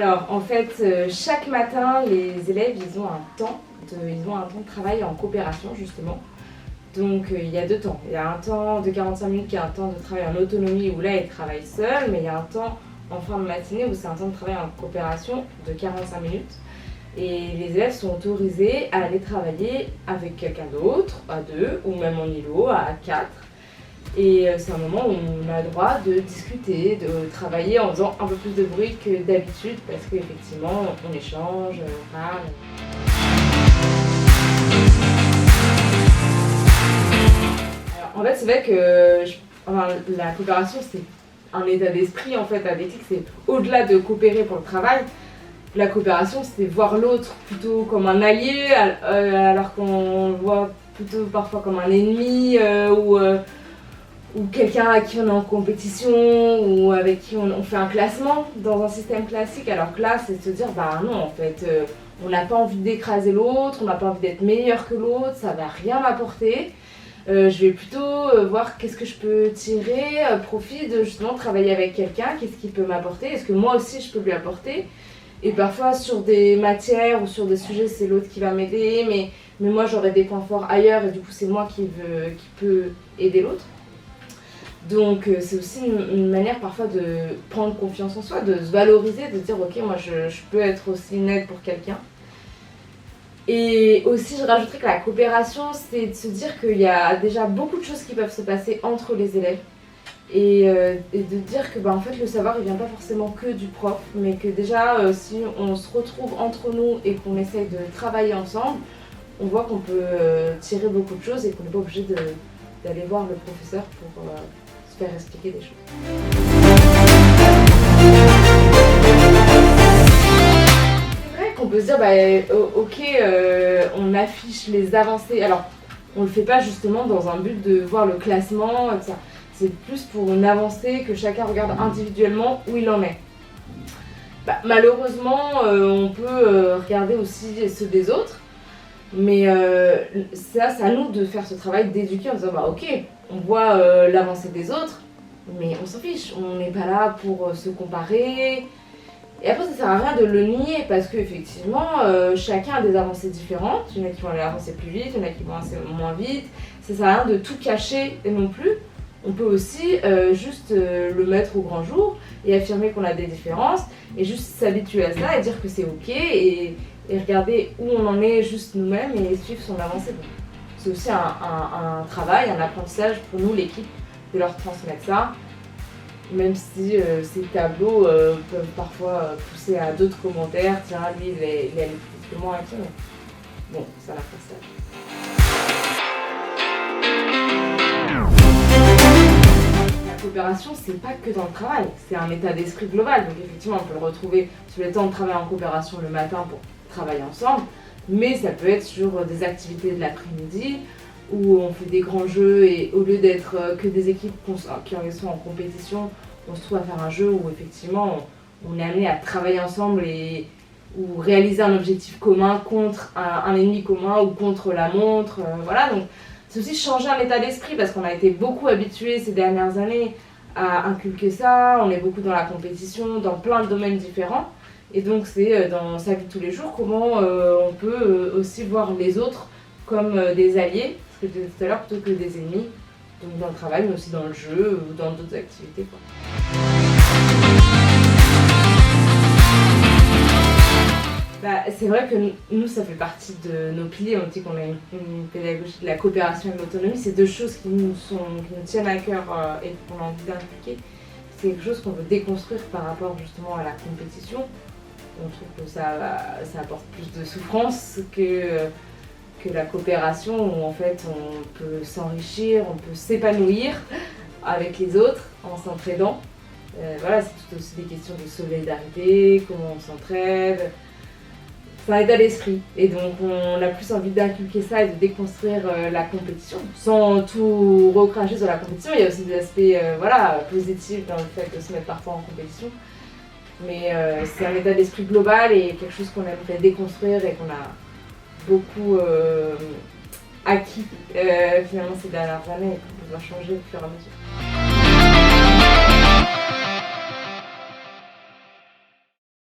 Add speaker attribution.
Speaker 1: Alors, en fait, chaque matin, les élèves, ils ont un temps de travail en coopération, justement. Donc, il y a 2 temps. Il y a un temps de 45 minutes qui est un temps de travail en autonomie où là, ils travaillent seuls, mais il y a un temps en fin de matinée où c'est un temps de travail en coopération de 45 minutes. Et les élèves sont autorisés à aller travailler avec quelqu'un d'autre, à 2, ou même en îlot, à 4. Et c'est un moment où on a le droit de discuter, de travailler en faisant un peu plus de bruit que d'habitude parce qu'effectivement on échange, on parle. Alors, en fait c'est vrai que la coopération c'est un état d'esprit en fait, avec l'éthique c'est au-delà de coopérer pour le travail. La coopération c'est voir l'autre plutôt comme un allié alors qu'on le voit plutôt parfois comme un ennemi ou quelqu'un avec qui on est en compétition ou avec qui on fait un classement dans un système classique, alors que là c'est de se dire bah non en fait on n'a pas envie d'écraser l'autre, on n'a pas envie d'être meilleur que l'autre, ça va rien m'apporter. Je vais plutôt voir qu'est-ce que je peux tirer profit de justement travailler avec quelqu'un, qu'est-ce qu'il peut m'apporter, est-ce que moi aussi je peux lui apporter. Et parfois sur des matières ou sur des sujets c'est l'autre qui va m'aider, mais moi j'aurai des points forts ailleurs et du coup c'est moi qui peut aider l'autre. Donc c'est aussi une manière parfois de prendre confiance en soi, de se valoriser, de dire ok moi je peux être aussi une aide pour quelqu'un. Et aussi je rajouterais que la coopération c'est de se dire qu'il y a déjà beaucoup de choses qui peuvent se passer entre les élèves et de dire que en fait le savoir il vient pas forcément que du prof, mais que déjà si on se retrouve entre nous et qu'on essaye de travailler ensemble, on voit qu'on peut tirer beaucoup de choses et qu'on n'est pas obligé d'aller voir le professeur pour se faire expliquer des choses. C'est vrai qu'on peut se dire ok on affiche les avancées, alors on le fait pas justement dans un but de voir le classement, etc. C'est plus pour une avancée que chacun regarde individuellement où il en est. Malheureusement on peut regarder aussi ceux des autres, mais c'est à nous de faire ce travail d'éduquer en disant ok on voit l'avancée des autres, mais on s'en fiche, on n'est pas là pour se comparer. Et après ça sert à rien de le nier parce qu'effectivement chacun a des avancées différentes, il y en a qui vont aller avancer plus vite, il y en a qui vont avancer moins vite, ça sert à rien de tout cacher non plus. On peut aussi juste le mettre au grand jour et affirmer qu'on a des différences et juste s'habituer à ça et dire que c'est ok et regarder où on en est juste nous-mêmes et suivre son avancée. C'est aussi un travail, un apprentissage pour nous, l'équipe, de leur transmettre ça, même si ces tableaux peuvent parfois pousser à d'autres commentaires, tiens lui il est allé plus que moi, mais bon, c'est un apprentissage. La coopération, c'est pas que dans le travail, c'est un état d'esprit global. Donc effectivement, on peut le retrouver sur les temps de travail en coopération le matin pour travailler ensemble, mais ça peut être sur des activités de l'après-midi où on fait des grands jeux et au lieu d'être que des équipes qui sont en compétition, on se trouve à faire un jeu où effectivement on est amené à travailler ensemble ou réaliser un objectif commun contre un ennemi commun ou contre la montre. Voilà, donc c'est aussi changer un état d'esprit parce qu'on a été beaucoup habitués ces dernières années à inculquer ça, on est beaucoup dans la compétition, dans plein de domaines différents. Et donc c'est dans sa vie de tous les jours comment on peut aussi voir les autres comme des alliés, ce que je disais tout à l'heure, plutôt que des ennemis, donc dans le travail mais aussi dans le jeu ou dans d'autres activités, quoi. C'est vrai que nous, ça fait partie de nos piliers. On dit qu'on a une pédagogie de la coopération et de l'autonomie. C'est 2 choses qui nous tiennent à cœur et qu'on a envie d'inculquer. C'est quelque chose qu'on veut déconstruire par rapport justement à la compétition. On trouve que ça apporte plus de souffrance que la coopération où en fait on peut s'enrichir, on peut s'épanouir avec les autres en s'entraidant. Voilà, c'est tout aussi des questions de solidarité, comment on s'entraide. C'est un état d'esprit et donc on a plus envie d'inculquer ça et de déconstruire la compétition sans tout recracher sur la compétition. Il y a aussi des aspects positifs dans le fait de se mettre parfois en compétition, mais c'est un état d'esprit global et quelque chose qu'on aimerait déconstruire et qu'on a beaucoup acquis finalement ces dernières années et qu'on peut changer au fur et à mesure.